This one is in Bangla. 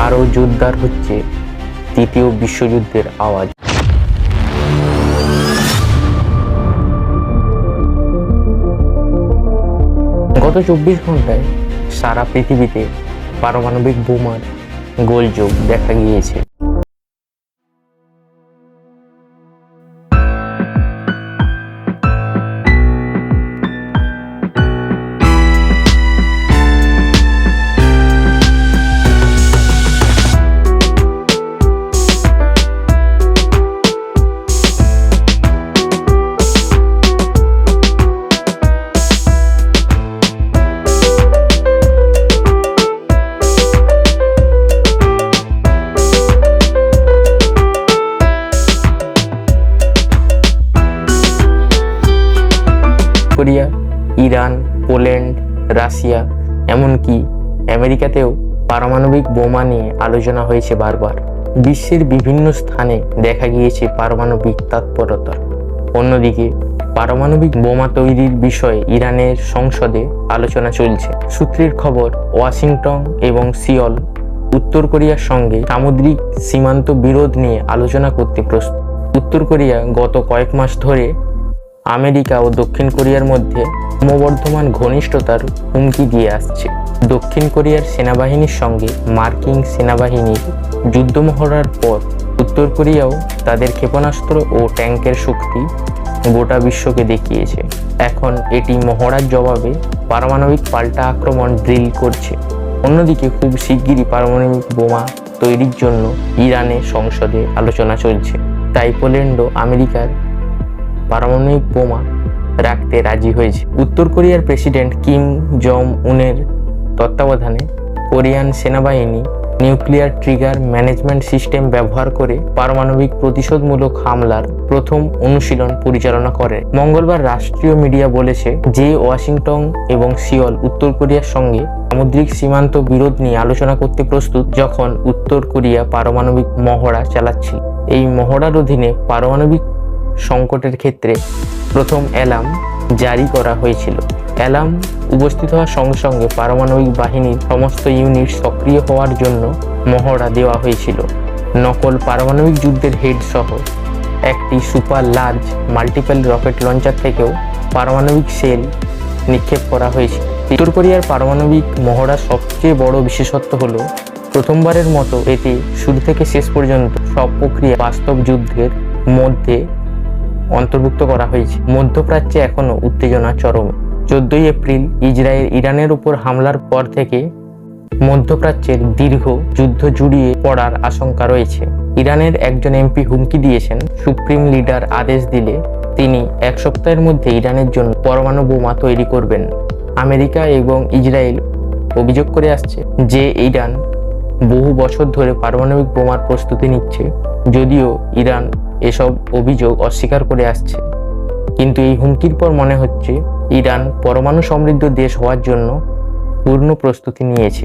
আরও জোরদার হচ্ছে তৃতীয় বিশ্বযুদ্ধের আওয়াজ। গত 24 ঘন্টায় সারা পৃথিবীতে পারমাণবিক বোমার গোলযোগ দেখা গিয়েছে। কোরিয়া, ইরান, পোল্যান্ড, রাশিয়া, এমনকি আমেরিকাতেও পারমাণবিক বোমা নিয়ে আলোচনা হয়েছে বারবার। বিশ্বের বিভিন্ন স্থানে দেখা গিয়েছে পারমাণবিক তৎপরতা। অন্যদিকে পারমাণবিক বোমা তৈরির বিষয়ে ইরানের সংসদে আলোচনা চলছে। সূত্রের খবর, ওয়াশিংটন এবং সিওল উত্তর কোরিয়ার সঙ্গে সামুদ্রিক সীমান্ত বিরোধ নিয়ে আলোচনা করতে প্রস্তুত। উত্তর কোরিয়া গত কয়েক মাস ধরে আমেরিকা ও দক্ষিণ কোরিয়ার মধ্যে ক্রমবর্ধমান ঘনিষ্ঠতার হুমকি দিয়ে আসছে। দক্ষিণ কোরিয়ার সেনাবাহিনীর সঙ্গে মার্কিন সেনাবাহিনীর যুদ্ধ মহড়ার পর উত্তর কোরিয়াও তাদের ক্ষেপণাস্ত্র ও ট্যাঙ্কের শক্তি গোটা বিশ্বকে দেখিয়েছে। এখন এটি মহড়ার জবাবে পারমাণবিক পাল্টা আক্রমণ ড্রিল করছে। অন্যদিকে খুব শিগগিরই পারমাণবিক বোমা তৈরির জন্য ইরানের সংসদে আলোচনা চলছে। তাই পোল্যান্ডও আমেরিকার পারমাণবিক বোমা রাখতে রাজি হয়েছে। উত্তর কোরিয়ার প্রেসিডেন্ট কিম জং উনের তত্ত্বাবধানে কোরিয়ান সেনাবাহিনী নিউক্লিয়ার ট্রিগার ম্যানেজমেন্ট সিস্টেম ব্যবহার করে পারমাণবিক প্রতিশোধমূলক হামলার প্রথম অনুশীলন পরিচালনা করে। মঙ্গলবার রাষ্ট্রীয় মিডিয়া বলেছে যে ওয়াশিংটন এবং সিওল উত্তর কোরিয়ার সঙ্গে সামুদ্রিক সীমান্ত বিরোধ নিয়ে আলোচনা করতে প্রস্তুত, যখন উত্তর কোরিয়া পারমাণবিক মহড়া চালাচ্ছিল। এই মহড়ার অধীনে পারমাণবিক সংকটের ক্ষেত্রে প্রথম অ্যালার্ম জারি করা হয়েছিল। অ্যালার্ম উপস্থিত হওয়ার সঙ্গে সঙ্গে পারমাণবিক বাহিনীর সমস্ত ইউনিট সক্রিয় হওয়ার জন্য মহড়া দেওয়া হয়েছিল। নকল পারমাণবিক যুদ্ধের হেড সহ একটি super large multiple rocket launcher থেকেও পারমাণবিক সেল নিক্ষেপ করা হয়েছে। উত্তর কোরিয়ার পারমাণবিক মহড়ার সবচেয়ে বড় বিশেষত্ব হলো প্রথমবারের মতো এতে শুরু থেকে শেষ পর্যন্ত সব প্রক্রিয়া বাস্তব যুদ্ধের মধ্যে অন্তর্ভুক্ত করা হয়েছে। মধ্যপ্রাচ্যে এখনো উত্তেজনা চরমে। 14 এপ্রিল ইসরায়েল ইরানের উপর হামলার পর থেকে মধ্যপ্রাচ্যের দীর্ঘ যুদ্ধ জড়িয়ে পড়ার আশঙ্কা রয়েছে। ইরানের একজন এমপি হুমকি দিয়েছেন, সুপ্রিম লিডার আদেশ দিলে তিনি 1 সপ্তাহের মধ্যে ইরানের জন্য পরমাণু বোমা তৈরি করবেন। আমেরিকা এবং ইসরায়েল অভিযোগ করে আসছে যে ইরান বহু বছর ধরে পারমাণবিক বোমার প্রস্তুতি নিচ্ছে, যদিও ইরান এসব অভিযোগ অস্বীকার করে আসছে। কিন্তু এই হুমকির পর মনে হচ্ছে ইরান পরমাণু সমৃদ্ধ দেশ হওয়ার জন্য পূর্ণ প্রস্তুতি নিয়েছে।